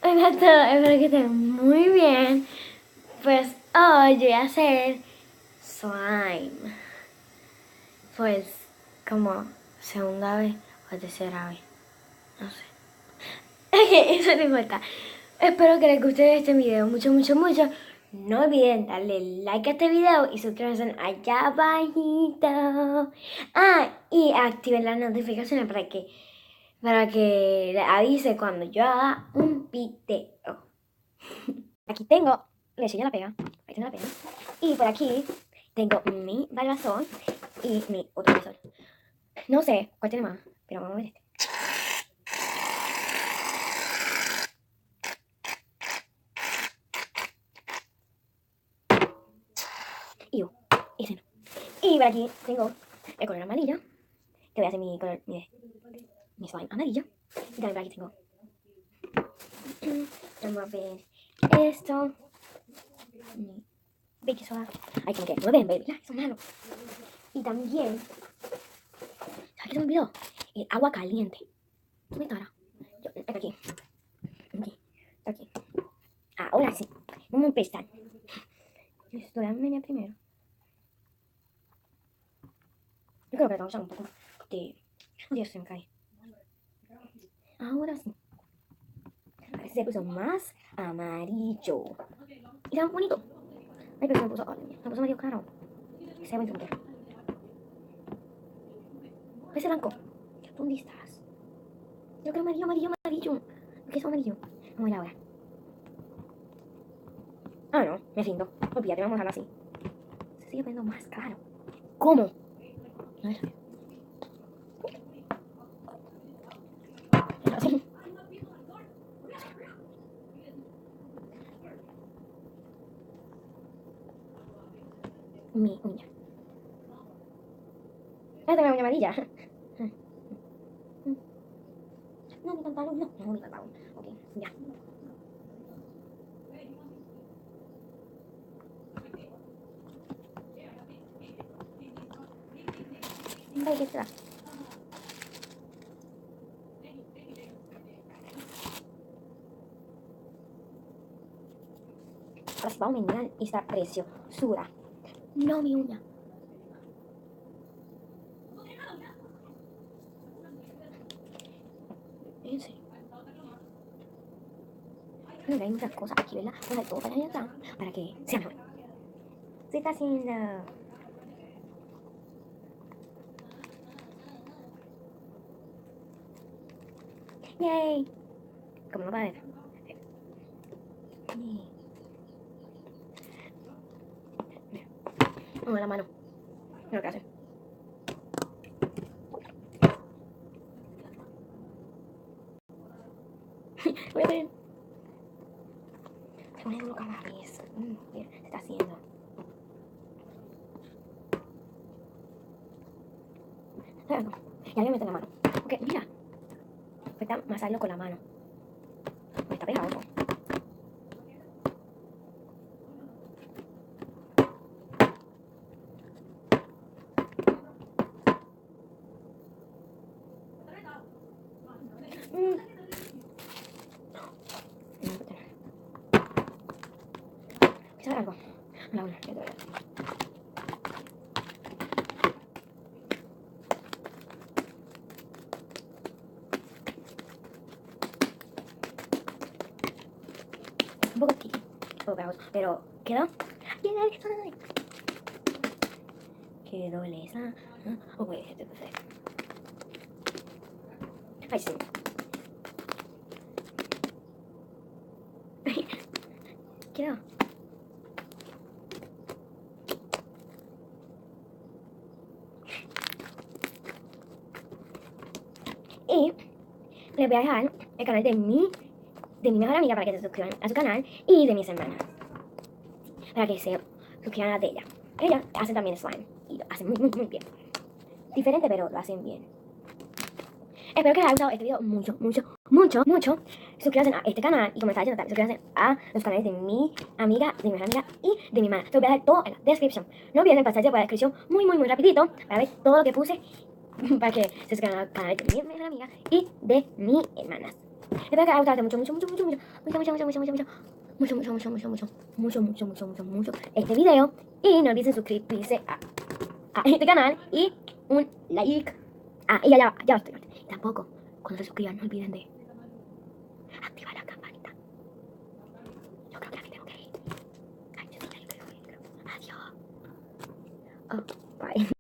Hola a todos, espero que estén muy bien. Pues hoy yo voy a hacer slime. Pues como segunda vez o tercera vez. No sé. Eso no importa. Espero que les guste este video mucho, mucho, mucho. No olviden darle like a este video y suscríbanse allá abajito. Y activen las notificaciones para que les avise cuando yo haga un video. Aquí tengo, le enseño la pega, ahí tengo la pega. Y por aquí tengo mi barbasol y mi otro barbasol. No sé cuál tiene más, pero vamos a ver este. Y ese no. Y por aquí tengo el color amarillo, que voy a hacer mi color, mi slime amarillo. Y también por aquí tengo, vamos a ver esto, mi baking soda. Ay, como que no me ven, baby, eso es malo. Y también, ¿sabes qué se me olvidó? El agua caliente. ¿Dónde estará? Aquí. Aquí. Ahora sí. Vamos a empezar. Esto la media primero. Yo creo que le vamos a usar un poco de... Dios, se me cae. Ahora sí. A ver si se puso más amarillo. Y tan bonito. Ay, pero se me puso... se me puso medio claro. Se ve entender. Ese blanco. ¿Dónde estás? Yo creo amarillo, amarillo, amarillo. ¿Qué es amarillo? Vamos a ver ahora. Ah, no. Me rindo. Olvídate, vamos a dejarlo así. Se sigue poniendo más claro. ¿Cómo? A ver. Así. Mi uña. Ah, tengo una uña amarilla. No, mi pantalón, no, mi pantalón. Ok, ya. Vaya que se va. Ahora sí, vamos a mirar esta preciosura. No, mi uña. En serio. Creo que hay muchas cosas aquí, ¿verdad? Vamos a ver todo para allá atrás para que sea mejor. Se está haciendo. ¡Yay! Como no va a ver. Vamos a la mano. Mira lo que hace. Voy a ver. Se pone duro cada vez. Mira, se está haciendo. Ya le meto en la mano. Ok, mira. Falta masarlo con la mano. Me está pegado. ¿Qué sabe algo? La una, ya te voy a... Un poco aquí, un poco pegajoso, pero quedó. Quedó lesa. Oh, wait, este es perfecto. Ay, sí. Quedó. Y les voy a dejar el canal de mi mejor amiga para que se suscriban a su canal y de mis hermanas para que se suscriban a la de ella. Ella hace también slime y lo hace muy, muy, muy bien. Diferente, pero lo hacen bien. Espero que les haya gustado este video mucho, mucho, mucho, mucho. Suscríbanse a este canal y como estaba diciendo, suscríbanse a los canales de mi amiga, de mi mejor amiga y de mi hermana. Te voy a dejar todo en la descripción. No olviden pasarse por la descripción muy, muy, muy rapidito para ver todo lo que puse para que se suscriban al canal de mi mejor amiga y de mi hermana. Espero que haya gustado mucho, mucho, mucho, mucho, mucho, mucho, mucho, mucho, mucho, mucho, mucho, mucho, mucho, mucho, mucho, mucho este video. Y no olviden suscribirse a este canal y un like. Y ya estoy. Tampoco, cuando se suscriban, no olviden de activar la campanita. Yo creo que aquí tengo que ir. Ay, yo creo. Adiós. Oh, bye.